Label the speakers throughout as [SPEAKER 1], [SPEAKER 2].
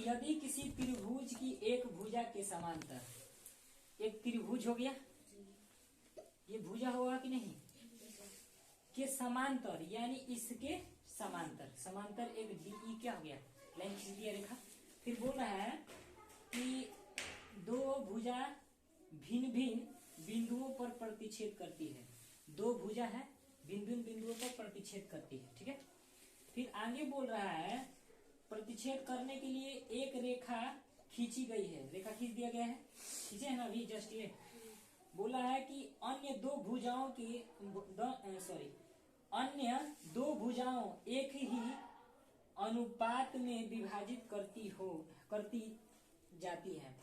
[SPEAKER 1] यदि किसी त्रिभुज की एक भुजा के समांतर, एक त्रिभुज हो गया, ये भुजा होगा कि नहीं, के समांतर यानी इसके समांतर, समांतर एक डी क्या हो गया, लाइन खींच दिया रेखा। फिर बोल रहा है कि दो भुजा भिन्न भिन्न बिंदुओं पर प्रतिच्छेद करती है, दो भुजा है भिन्न भिन्न बिंदुओं पर प्रतिच्छेद करती है, ठीक है। फिर आगे बोल रहा है प्रतिच्छेद करने के लिए एक रेखा खींची गई है, रेखा खींच दिया गया है, खींचे है ना अभी जस्ट ये। बोला है कि अन्य दो भुजाओं की अन्य दो भुजाओं एक ही अनुपात में विभाजित करती जाती है।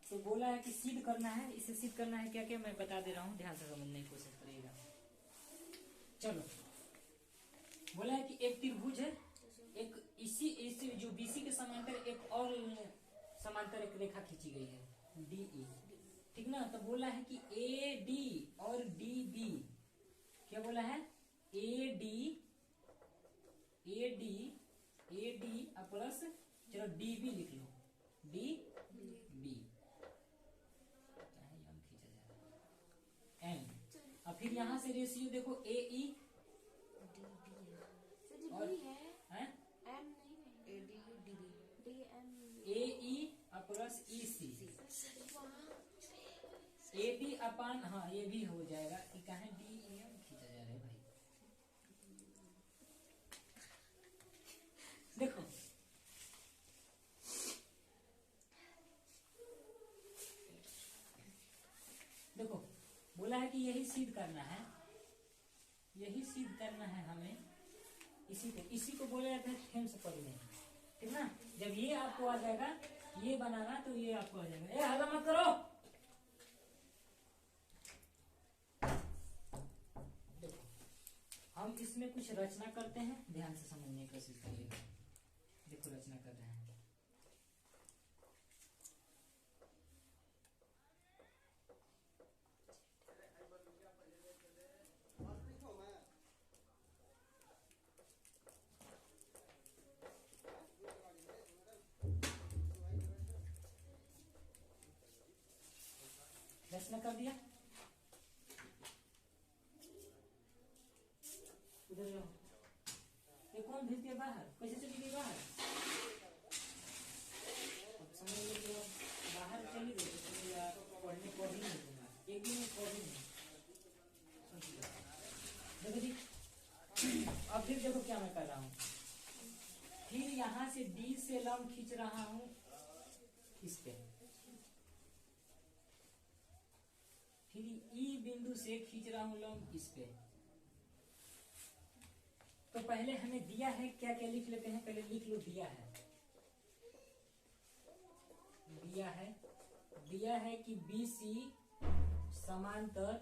[SPEAKER 1] तो बोला है कि सिद्ध करना है, इसे सिद्ध करना है क्या क्या मैं बता दे रहा हूं, ध्यान से समझने की कोशिश करिएगा। चलो, बोला है कि एक त्रिभुज है, एक इसी जो बीसी के समांतर एक और समांतर एक रेखा खींची गई है डीई, ठीक ना। तो बोला है कि ए डी और डी बी, क्या बोला है, ए डी प्लस, चलो डी बी लिख लो, डी बी खींचा जा रहा है एम। अब फिर यहां से रेशियो देखो ए ई और ए E plus E C, A D अपान, हाँ ये भी हो जाएगा कि कहा डी एम खींचा जा रहा है भाई। देखो देखो बोला है कि यही सिद्ध करना है, यही सिद्ध करना है हमें, इसी को बोला जाता है थेम से पढ़ने, ठीक ना। जब ये आपको आ जाएगा, ये बनाना तो ये आपको आ जाएगा। ए हल्ला मत करो। देखो हम इसमें कुछ रचना करते हैं, ध्यान से समझने की कोशिश करिएगा। देखो रचना कर रहे हैं, रचना कर दिया, उधर जाओ। ये कौन भेज दिया बाहर, कैसे चली गई बाहर, अब समझ लीजिए बाहर चली गई तो यार पढ़ने को भी नहीं दूंगा, एक दिन में पढ़ी नहीं। देखो जी, अब फिर देखो क्या मैं कर रहा हूँ, फिर यहां से डी से लंब खींच रहा हूं इस पे, फिर ई बिंदु से खींच रहा हूं लंब इस पे। तो पहले हमें दिया है, क्या क्या लिख लेते हैं, पहले लिख लो दिया है कि BC समांतर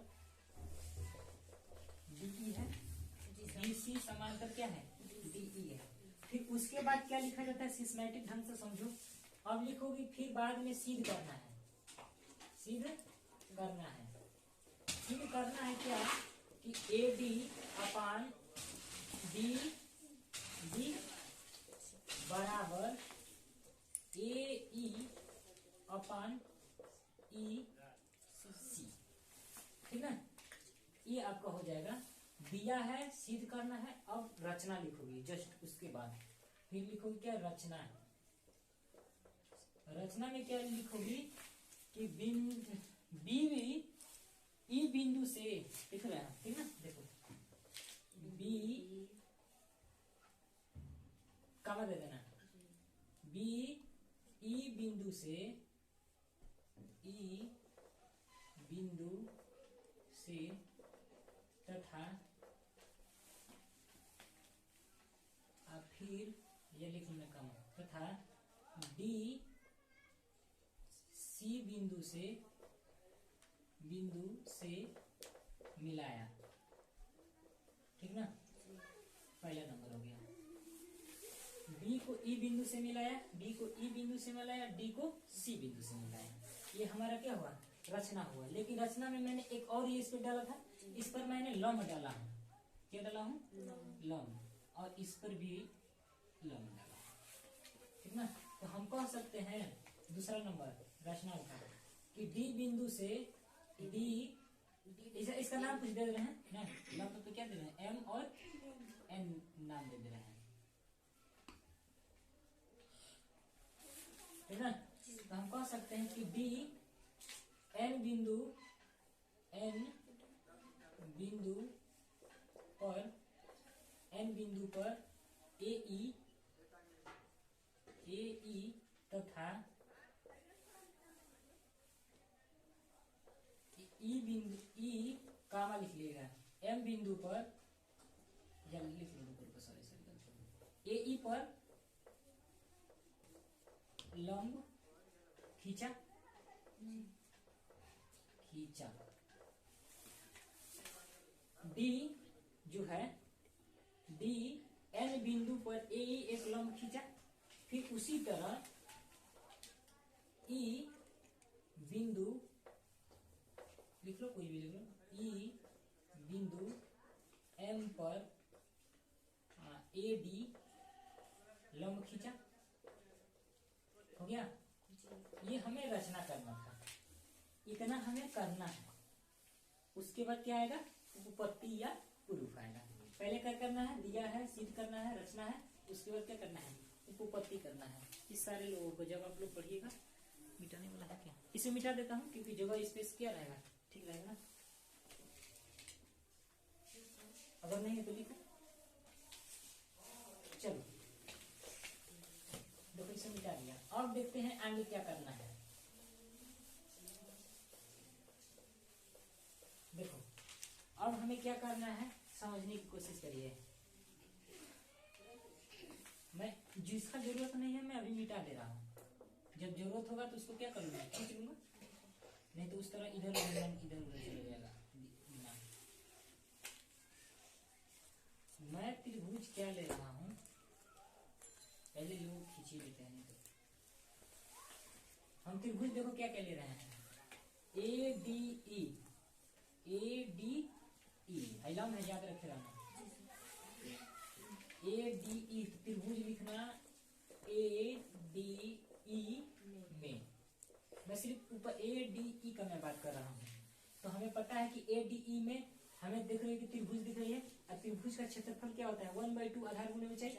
[SPEAKER 1] DE है, BC समांतर क्या है, DE है। फिर उसके बाद क्या लिखा जाता है, सिस्मेटिक ढंग से समझो। अब लिखोगे, फिर बाद में सिद्ध करना है, सिद्ध करना है क्या कि AD अपान DB बराबर AE अपान EC, ठीक है। ये आपका हो जाएगा, दिया है, सिद्ध करना है। अब रचना लिखोगी जस्ट उसके बाद, फिर लिखोगी क्या, रचना। रचना में क्या लिखोगी कि ई बिंदु से, लिख रहे हैं ठीक ना, देखो बी कामा दे देना, बी ई बिंदु से तथा फिर ये लिख लेना कम, तथा डी सी बिंदु से मिलाया, ठीक ना। पहला नंबर हो गया, बी को ई बिंदु से मिलाया, डी को ई बिंदु से मिलाया, डी को सी बिंदु से मिलाया। ये हमारा क्या हुआ, रचना हुआ। लेकिन रचना में मैंने एक और ये इस पर डाला था, इस पर मैंने लंब डाला हूं, क्या डाला हूं, लंब, और इस पर भी लंब डाला, ठीक ना। तो हम कह सकते हैं दूसरा नंबर रचना का कि डी बिंदु से डी, इसका नाम कुछ दे रहे हैं ना, नाम तो क्या दे रहे हैं, एम और एन नाम दे रहे हैं, ठीक है। तो हम कह सकते हैं कि डी एन बिंदु पर ए ई तथा ई कामा लिख लिएगा, एम बिंदु पर लिख लो, सॉरी ए ई पर लंब खींचा डी जो है, डी एन बिंदु पर ए एक लंब खींचा, फिर उसी तरह ई बिंदु लिख लो, कोई भी लिख लो, ई बिंदु एम पर ए डी लंब खींचा, हो गया। ये हमें रचना करना था, इतना हमें करना है। उसके बाद क्या आएगा, उपपत्ति या प्रूफ आएगा। पहले क्या करना है, दिया है, सिद्ध करना है, रचना है, उसके बाद क्या करना है, उपपत्ति करना है। इस सारे लोगों को जब आप लोग पढ़िएगा, मिटाने वाला है क्या, इसे मिटा देता हूँ क्योंकि जगह स्पेस क्या रहेगा, ठीक रहेगा ना। अगर नहीं है तो लिखो, चलो देखो इसे मिटा दिया। अब देखते हैं आगे क्या करना है। देखो अब हमें क्या करना है, समझने की कोशिश करिए। मैं जिसका जरूरत नहीं है मैं अभी मिटा दे रहा हूँ, जब जरूरत होगा तो उसको क्या करूंगा, खींच लूंगा, नहीं तो उस तरह इधर उधर चले जाएगा। मैं त्रिभुज क्या ले रहा हूँ, पहले लोग खींच लेते हैं। तो हम त्रिभुज देखो क्या क्या ले रहे हैं, ए डी ई हैलम है, याद रखे रहना, ए डी ई त्रिभुज लिखना, ए डी ई में मैं सिर्फ ऊपर ए डी ई का मैं बात कर रहा हूँ। तो हमें पता है कि ए डी ई में हमें देख रहे हैं कि त्रिभुज दिख रही है, और त्रिभुज का क्षेत्रफल क्या होता है, 1/2 आधार गुणे ऊंचाई।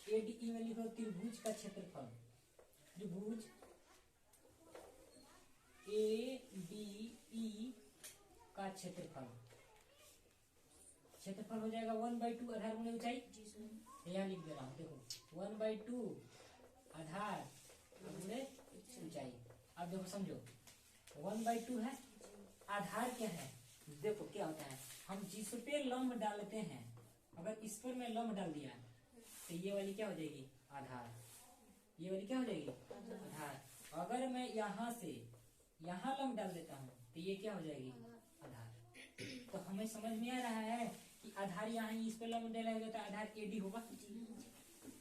[SPEAKER 1] ए डी ई में लिखो त्रिभुज का क्षेत्रफल, त्रिभुज ए डी ई का क्षेत्रफल हो जाएगा 1/2 आधार गुणे ऊंचाई। यहाँ लिख दे रहा हूँ, देखो 1/2 आधार गुणे ऊंचाई। अब देखो समझो, 1/2 है, आधार क्या है, देखो क्या होता है, हम जिस पे लंब डालते हैं, अगर इस पर मैं लंब डाल दिया तो ये वाली क्या हो जाएगी, आधार, ये वाली क्या हो जाएगी, आधार। अगर मैं यहाँ से यहाँ लंब डाल देता हूँ तो ये क्या हो जाएगी, आधार। तो हमें समझ में आ रहा है कि आधार यहाँ इस पे लंब डाला जाता है, आधार एडी होगा,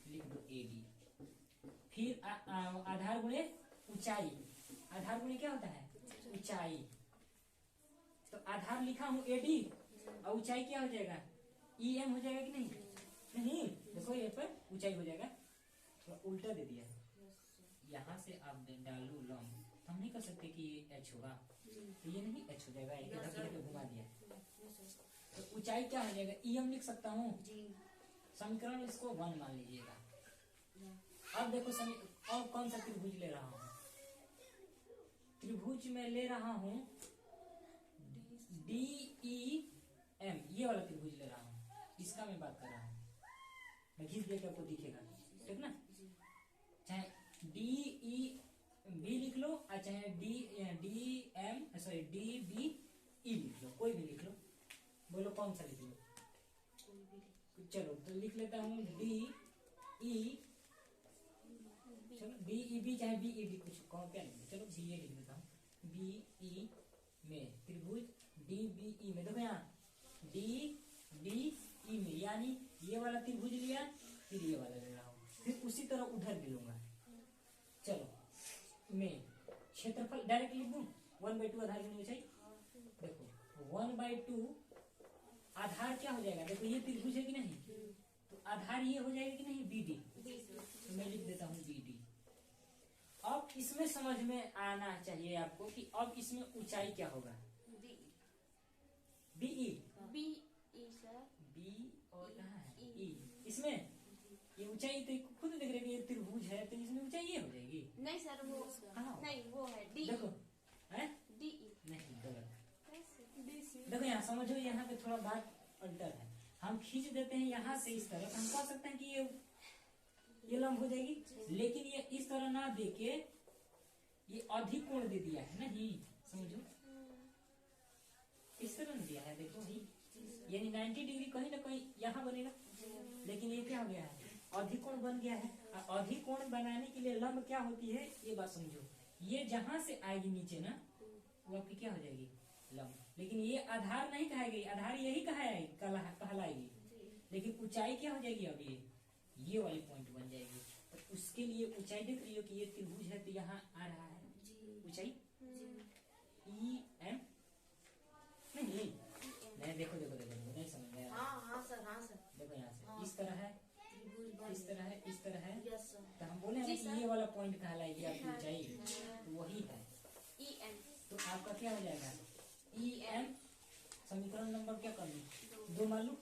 [SPEAKER 1] लिख दो एडी। फिर आधार गुणे ऊंचाई, आधार गुणे क्या होता है, ऊंचाई। तो आधार लिखा हूँ एडी और ऊंचाई क्या हो जाएगा, ई एम हो जाएगा कि नहीं, नहीं देखो ये पर ऊंचाई हो जाएगा, थोड़ा उल्टा दे दिया। यहाँ से आप डालो लंब, हम नहीं कर सकते कि ये एच होगा, तो ये नहीं एच हो जाएगा, इधर करके घुमा दिया। तो ऊंचाई क्या हो जाएगा, ई एम लिख सकता हूँ, समीकरण इसको 1 मान लीजिएगा। अब देखो और कौन सा त्रिभुज ले रहा हूँ, त्रिभुज में ले रहा हूँ डी ई एम, ये वाला त्रिभुज ले रहा हूँ, इसका मैं बात कर रहा हूँ। मैं खींच देकर आपको दिखेगा, ठीक ना। चाहे डी ई बी लिख लो, और चाहे D M sorry D B E लिख लो, कोई भी लिख लो, बोलो कौन सा लिख लो, चलो तो लिख लेता हूँ डी ई, चलो डी ई बी चाहे बी ई डी, कुछ कौन क्या लिख, चलो बी ए लिख देता हूँ, बी ई में त्रिभुज डी बी ई में, देखो यहाँ डी डी ई में, यानी ये वाला त्रिभुज लिया, फिर ये वाला ले रहा हूँ, फिर उसी तरह उधर भी लूंगा। चलो में क्षेत्रफल डायरेक्ट लिख दूं, 1/2 आधार गुणे ऊंचाई। देखो 1/2 आधार क्या हो जाएगा, देखो ये त्रिभुज है कि नहीं, तो आधार ये हो जाएगा कि नहीं, बी डी, तो मैं लिख देता हूँ बी डी। अब इसमें समझ में आना चाहिए आपको कि अब इसमें ऊंचाई क्या होगा। बी ई बी और कहाँ है ई। इसमें ये ऊंचाई तो खुद देख रहे ये त्रिभुज है तो इसमें ऊंचाई ये हो जाएगी।
[SPEAKER 2] नहीं सर वो नहीं वो है डी।
[SPEAKER 1] देखो है
[SPEAKER 2] डी
[SPEAKER 1] नहीं गलत। देखो यहाँ समझो यहाँ पे थोड़ा बात अल्टर है। हम खींच देते हैं यहाँ से इस तरफ, हम कह सकते हैं कि ये लंब हो जाएगी, लेकिन ये इस तरह ना देके ये अधिक कोण दे दिया है ना ही। समझो इस तरह दिया है, देखो ही यानी 90 डिग्री कहीं ना कहीं यहाँ बनेगा, लेकिन ये क्या हो गया है अधिक कोण बन गया है। और अधिक कोण बनाने के लिए लंब क्या होती है ये बात समझो। ये जहां से आएगी नीचे ना वो आपकी क्या हो जाएगी लंब, लेकिन ये आधार नहीं कहेगी, आधार यही कहलाएगी, लेकिन ऊंचाई क्या हो जाएगी अब ये वाली पॉइंट बन जाएगी। तो उसके लिए ऊंचाई देख रही हो कि ये त्रिभुज है तो यहाँ आ रहा है ऊंचाई ई एम नहीं देखो देखो देखो नहीं समझ में।
[SPEAKER 2] हाँ सर
[SPEAKER 1] देखो यहाँ से इस तरह है इस तरह है इस तरह है,
[SPEAKER 2] यस सर।
[SPEAKER 1] तो हम बोले हैं कि ये वाला पॉइंट कहलाएगी आपकी ऊंचाई, तो वही है
[SPEAKER 2] ई एम।
[SPEAKER 1] तो आपका क्या हो जाएगा ई एम। समीकरण नंबर क्या कर लूं 2 मान लूं।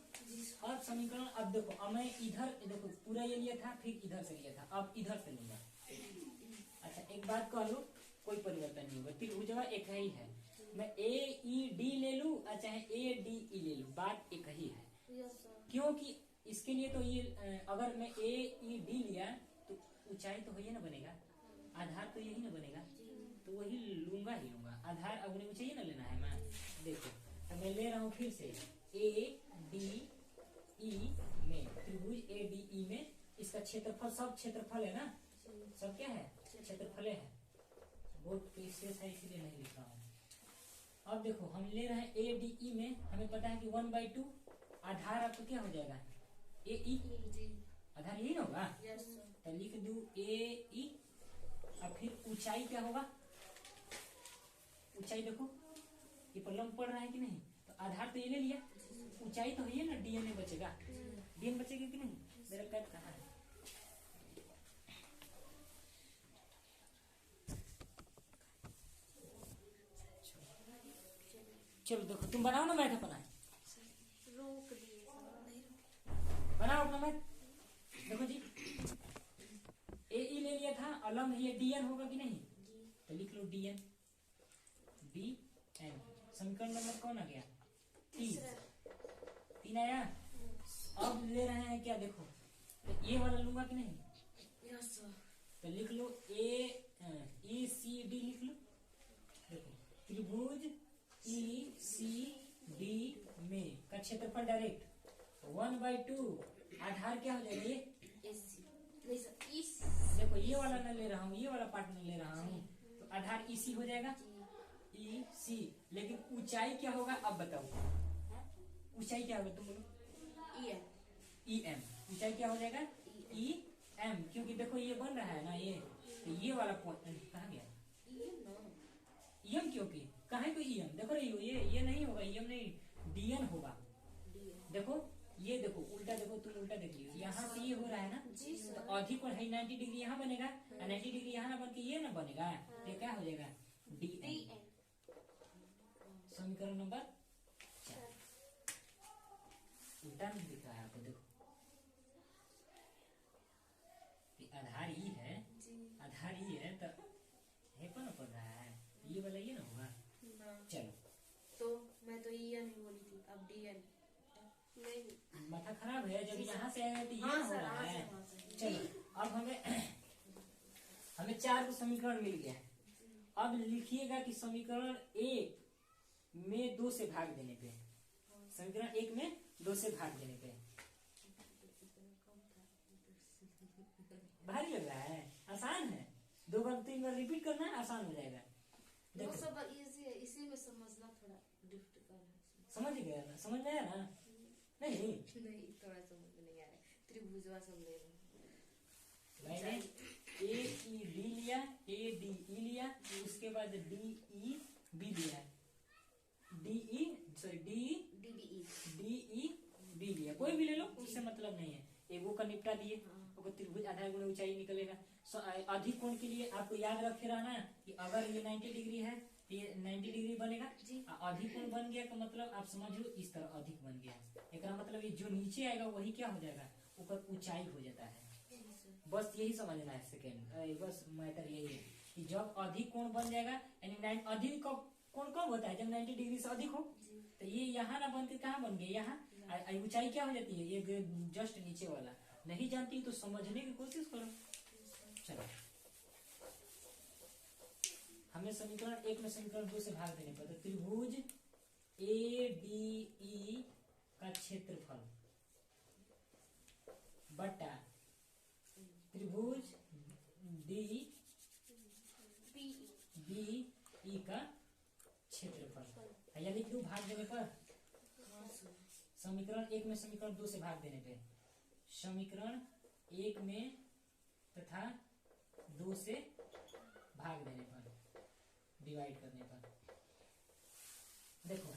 [SPEAKER 1] अब समीकरण अब देखो अब मैं इधर देखो पूरा ये लिया था फिर इधर से लिया था, अब इधर से लूंगा। अच्छा एक बात कह लूं कोई परिवर्तन नहीं होगा, त्रिभुज एक ही है। मैं ए ई डी ले लूं चाहे ए डी ई ले लूं, बात एक ही है। क्योंकि इसके लिए तो ये अगर मैं ए ई डी लिया तो ऊंचाई तो यही ना बनेगा, आधार तो यही ना बनेगा, तो वही लूंगा ही लूंगा। आधार अब मुझे ऊंचाई ना लेना है मैं। देखो तो मैं ले रहा हूँ फिर से ए डी ई में, त्रिभुज ए डी ई में इसका क्षेत्रफल सब क्षेत्रफल है ना, सब क्या है क्षेत्रफल है, बहुत विशेष है इसलिए नहीं लिख रहा हूँ। अब देखो हम ले रहे हैं ए डी ई में, हमें पता है कि 1/2 आधार आपको क्या हो जाएगा ए ई, आधार यही ना होगा, तो लिख दू ए ई। अब फिर ऊंचाई क्या होगा, ऊंचाई देखो ये पर लंब पड़ रहा है कि नहीं, तो आधार तो ये ले लिया, ऊंचाई तो है ना डीएन बचेगा, डीएन बचेगा कि नहीं। मेरा कैप कहाँ है, चलो देखो तुम बनाओ ना मैथ अपना, बनाओ अपना मैथ। देखो जी ए ई ले लिया था और लंब ये डीएन होगा कि नहीं, तो लिख लो डीएन डी एन। समीकरण नंबर कौन आ गया 3 आया। अब ले रहे हैं क्या देखो, तो ये वाला लूंगा कि नहीं, तो लिख लो ए सी डी लिख लो। देखो त्रिभुज ई सी डी में का क्षेत्रफल डायरेक्ट 1/2 आधार क्या हो जाएगा ये देखो ये वाला न ले रहा हूँ, ये वाला पार्ट न ले रहा हूँ, तो आधार इसी हो जाएगा ई सी। लेकिन ऊंचाई क्या होगा अब बताओ, ऊंचाई क्या होगा तुम बोलो ई एम। ऊंचाई क्या हो जाएगा ई एम, क्योंकि देखो ये बन रहा है ना ये, तो ये वाला पॉइंट कहाँ गया ई एम, क्योंकि कहाँ को ई एम देखो रही हो ये नहीं होगा, ई एम नहीं डीएन होगा। देखो ये देखो उल्टा, देखो तुम उल्टा देख लियो, यहाँ से ये हो रहा है ना, तो अधिक कोण है 90 डिग्री यहाँ बनेगा, 90 डिग्री यहाँ ना बन के ये ना बनेगा, तो क्या हो जाएगा डी एन। समीकरण नंबर 4 उल्टा नहीं दिख रहा है आपको, देखो आधार ई है, आधार ई है तो है कौन पड़ रहा है, ये वाला ये ना होगा। चलो
[SPEAKER 2] तो मैं तो ई एन ही बोली थी, अब डी एन नहीं,
[SPEAKER 1] माथा खराब है, जब यहाँ से आया तो ये हो रहा है। चलो अब हमें 4 समीकरण मिल गया। अब लिखिएगा कि समीकरण 1 में 2 से भाग देने पे, समीकरण 1 में 2 से भाग देने पे भारी लग रहा है, आसान है, 2 बार 3 बार रिपीट करना है, आसान हो जाएगा।
[SPEAKER 2] देखो सब इजी है, इसी में समझना थोड़ा डिफिकल्ट है।
[SPEAKER 1] समझ गया ना, समझ में आया ना, नहीं
[SPEAKER 2] थोड़ा समझ में नहीं आ रहा, त्रिभुजवा सब ले रहे
[SPEAKER 1] मैंने ए ई डी लिया, ए डी ई लिया, उसके बाद डी ई बी लिया, D E D E D लिया, कोई भी ले लो उससे मतलब नहीं है। एगो का निपटा दिए, ओकर त्रिभुज आधार गुणे ऊंचाई निकलेगा। अधिक कोण के लिए आपको याद रखे रहना कि अगर ये 90 डिग्री है तो ये 90 डिग्री बनेगा। अधिक कोण बन गया का मतलब आप समझो इस तरह अधिक बन गया, एकरा मतलब ये जो नीचे आएगा वही क्या हो जाएगा, ऊपर ऊंचाई हो जाता है। बस यही समझना है सेकेंड, बस मैटर यही है कि जब अधिक कोण बन जाएगा यानी अधिक कोण कब होता है, जब 90 डिग्री से अधिक हो। तो ये यहाँ ना बनते कहाँ बन गए, यहाँ ऊंचाई क्या हो जाती है, ये जस्ट नीचे वाला। नहीं जानती तो समझने की कोशिश करो। चलो हमें समीकरण 1 में समीकरण 2 से भाग देने पर, तो त्रिभुज ADE का क्षेत्रफल बटा त्रिभुज DBE का क्षेत्रफल, या लिख दो भाग देने पर, समीकरण 1 में समीकरण 2 से भाग देने पे, समीकरण 1 में तथा 2 से भाग देने पर, डिवाइड करने पर। देखो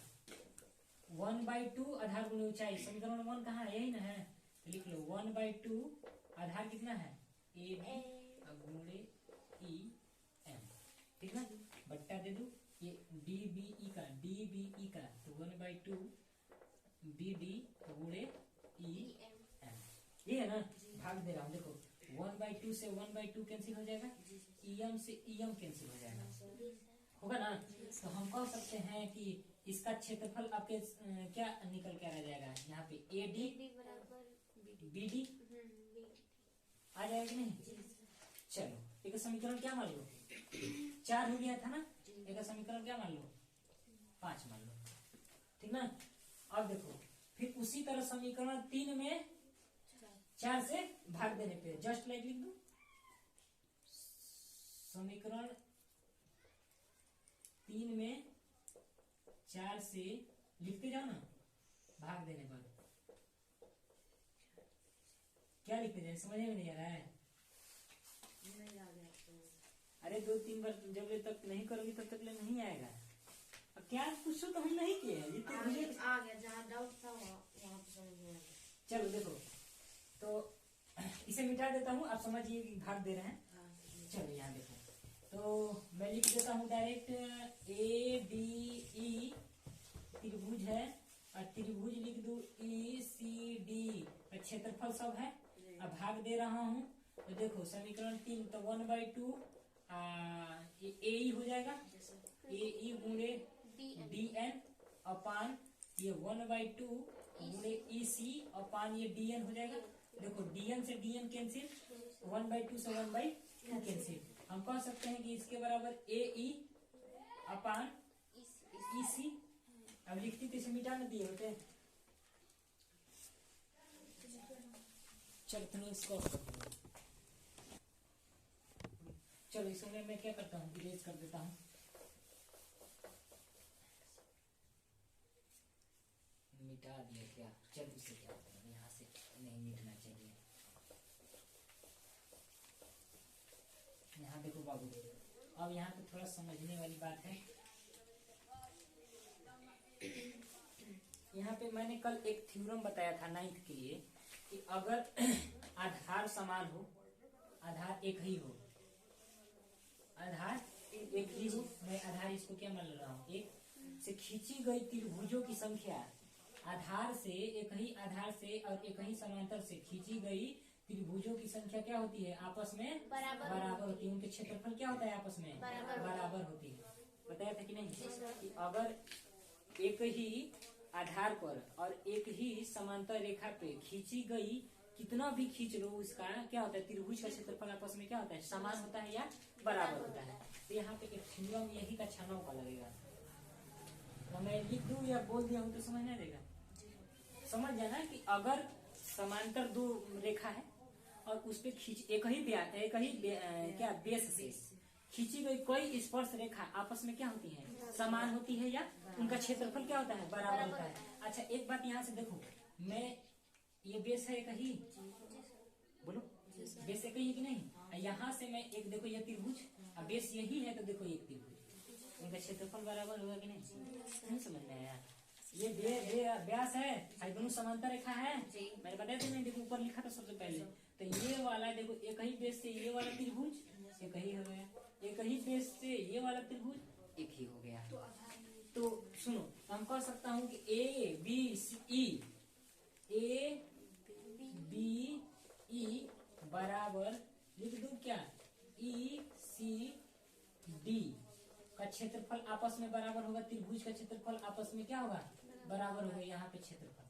[SPEAKER 1] 1/2 आधार गुणे ऊंचाई, समीकरण 1 कहाँ है, यही ना है, तो लिख लो 1/2 आधार कितना है AB गुणे EM, ठीक है, बट्टा दे दो ये DBE का तो 1/2 BD गुणे EM, ये है ना, भाग दे रहा हूँ। देखो 1/2 से 1/2 कैंसिल हो जाएगा, EM से EM कैंसिल हो जाएगा, होगा ना। तो हम कह सकते हैं कि इसका क्षेत्रफल आपके क्या निकल के आ जाएगा, यहाँ पे AD BD आ जाएगा कि नहीं। चलो एक समीकरण क्या मान लो 4 हो गया था ना, एक समीकरण क्या मान लो 5 मान लो, ठीक ना। अब देखो फिर उसी तरह समीकरण 3 में 4 से भाग देने पे जस्ट लाइक लिख दो, समीकरण 3 में 4 से लिखते जाओ ना, भाग देने पर क्या लिखते जाए, समझ में नहीं आ रहा है। अरे 2-3 बार जब तक नहीं करोगी तब तक नहीं आएगा। अब क्या पूछो तो हम नहीं किए हैं, जितने मुझे
[SPEAKER 2] आ गया, जहाँ डाउट था वहाँ पे समझ में आ गया।
[SPEAKER 1] चलो देखो तो इसे मिटा देता हूँ, आप समझिए कि भाग दे रहे हैं। चलो यहाँ देखो तो मैं लिख देता हूँ डायरेक्ट ADE त्रिभुज है, और त्रिभुज लिख दू ECD का क्षेत्रफल सब है। अब भाग दे रहा हूँ तो देखो समीकरण 3 तो 1/2 AE हो जाएगा, AE गुणे DN अपान ये 1/2 गुणे EC अपान ये DN हो जाएगा। देखो DN से DN कैंसिल, 1/2 से 1/2 कैंसिल। हम कह सकते हैं कि इसके बराबर AE अपान EC। अब लिखती तो इसे मिटा न दिए होते। चलो इसको चलो इसमें मैं क्या करता हूँ, इरेज कर देता हूँ। मिटा दिया क्या, चल इसे क्या होता है, यहाँ से नहीं मिटना चाहिए। यहाँ देखो बाबू, अब यहाँ पे थोड़ा समझने वाली बात है। यहाँ पे मैंने कल एक थ्योरम बताया था 9th के लिए कि अगर आधार समान हो, आधार एक ही हो, आधार एक ही हो, मैं आधार इसको क्या मान रहा हूँ, एक से खींची गई त्रिभुजों की संख्या आधार से एक ही आधार से और एक ही समांतर से खींची गई त्रिभुजों की संख्या क्या होती है, आपस में बराबर होती है। उनके क्षेत्रफल क्या होता है, आपस में बराबर होती है। बताया था कि नहीं कि अगर एक ही आधार पर और एक ही समांतर रेखा पे खींची गई, कितना भी खींच लो उसका क्या होता है, त्रिभुज का क्षेत्रफल आपस में क्या होता है, समान होता है या बराबर होता है। तो यहाँ पे एक थ्योरम यही का 6 का लगेगा, तो मैं लिख दूं या बोल दिया हूँ तो समझ नहीं देगा। समझ जाना कि अगर समांतर 2 रेखा है और उस पे खींच एक ही क्या बेस से खींची गई कोई स्पर्श रेखा आपस में क्या होती है, समान होती है या उनका क्षेत्रफल क्या होता है, बराबर होता है। अच्छा एक बात यहाँ से देखो, मैं ये बेस है एक ही, बोलो बेस एक ही है कि नहीं। यहाँ से मैं एक देखो ये त्रिभुज, अब बेस यही है तो देखो एक त्रिभुज, उनका क्षेत्रफल बराबर होगा कि नहीं, नहीं समझ में आया। ये व्यास है, ये दोनों समांतर रेखा है।
[SPEAKER 2] जी।
[SPEAKER 1] मैंने बताया था, देखो ऊपर लिखा था सबसे पहले। तो ये वाला देखो, एक ही बेस से ये वाला त्रिभुज एक ही हो गया, एक ही बेस से ये वाला त्रिभुज एक ही हो गया। तो सुनो, हम कह सकता हूँ कि ए बी ई बराबर लिख दूं क्या, ई सी डी का क्षेत्रफल आपस में बराबर होगा। त्रिभुज का क्षेत्रफल आपस में क्या होगा, बराबर होगा। यहाँ पे क्षेत्रफल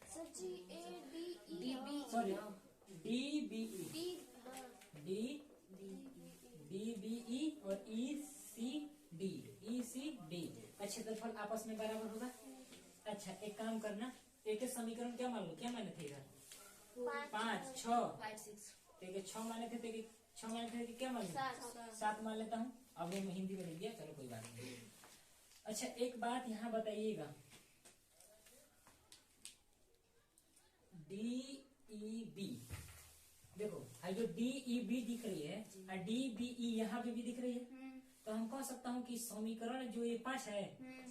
[SPEAKER 3] सच्ची A D E
[SPEAKER 2] DB
[SPEAKER 1] sorry D B E
[SPEAKER 3] D हाँ
[SPEAKER 1] डी बी ई और ई सी डी का क्षेत्रफल आपस में बराबर होगा। अच्छा, एक काम करना, एक समीकरण क्या मान लो, क्या माने थे इधर, 5 6
[SPEAKER 2] 5 6
[SPEAKER 1] 6 माने थे, 6 माने थे कि क्या मान लो, 7 मान लेता हूँ। अब वो हिंदी में लिख दिया, चलो कोई बात नहीं। अच्छा, एक बात यहाँ बताइएगा, डी ई बी, देखो है जो डी ई बी दिख रही है और डी बी ई यहाँ पे भी दिख रही है। तो हम कह सकता हूँ कि समीकरण जो ये 5 है,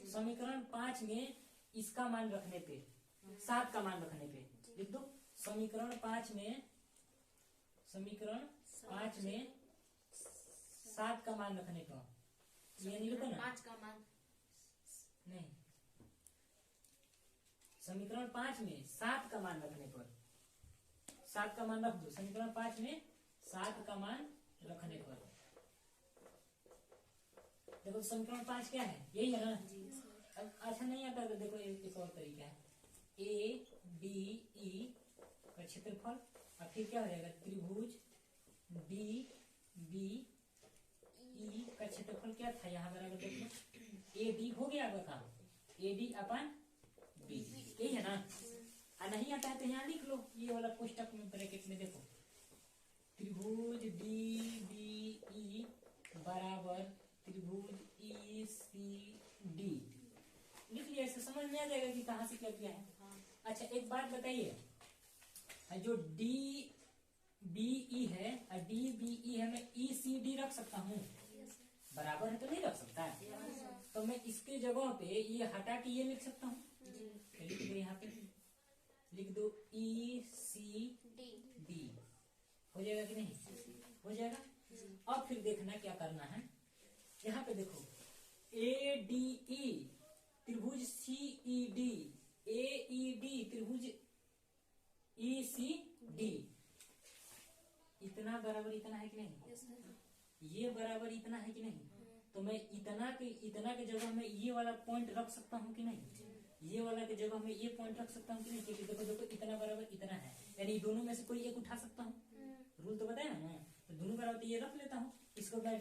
[SPEAKER 1] समीकरण 5 में इसका मान रखने पे, 7 का मान रखने पे लिख दो। समीकरण 5 में 7 का मान रखने पर, ये नहीं लिखो ना,
[SPEAKER 2] 5 का मान
[SPEAKER 1] नहीं, समीकरण 5 में 7 का मान रखने पर, 7 का मान रख दो। समीकरण 5 में 7 का मान रखने पर देखो समीकरण 5 क्या है, यही है ना। अब अच्छा नहीं आता तो देखो एक और तरीका है, ए बी ई का क्षेत्रफल और फिर क्या हो जाएगा, त्रिभुज डी बी ई का क्षेत्रफल क्या था, यहाँ बराबर देख लो, ए डी हो गया आपका काम, ए डी अपन बी, यही है ना। नहीं आता है तो यहाँ लिख लो, ये वाला पुस्तक में ब्रैकेट में देखो, त्रिभुज डी बी ई बराबर त्रिभुज ई सी डी लिख लिया। इससे समझ में आ जाएगा कि कहाँ से क्या किया है। अच्छा, एक बात बताइए, जो डी बी ई है और डी बी ई है, मैं ई सी डी रख सकता हूँ, बराबर है तो नहीं रख सकता है। तो मैं इसके जगह पे ये हटा के ये लिख सकता हूँ, लिख दो यहाँ पे, लिख दो ई सी डी, हो जाएगा कि नहीं, हो जाएगा। अब फिर देखना क्या करना है, यहाँ पे देखो ए डी ई त्रिभुज सी ई डी, ए ई डी त्रिभुज ई सी डी, इतना बराबर इतना है कि नहीं, ये बराबर इतना है कि नहीं। तो मैं इतना के जगह में ये वाला पॉइंट रख सकता हूँ कि नहीं, ये वाला के जगह में ये पॉइंट रख सकता हूँ कि नहीं, क्योंकि देखो इतना बराबर इतना है, यानी दोनों में से कोई एक उठा सकता हूँ, रूल तो बताया ना। तो दोनों बराबर तो ये रख लेता हूँ, इसको मैं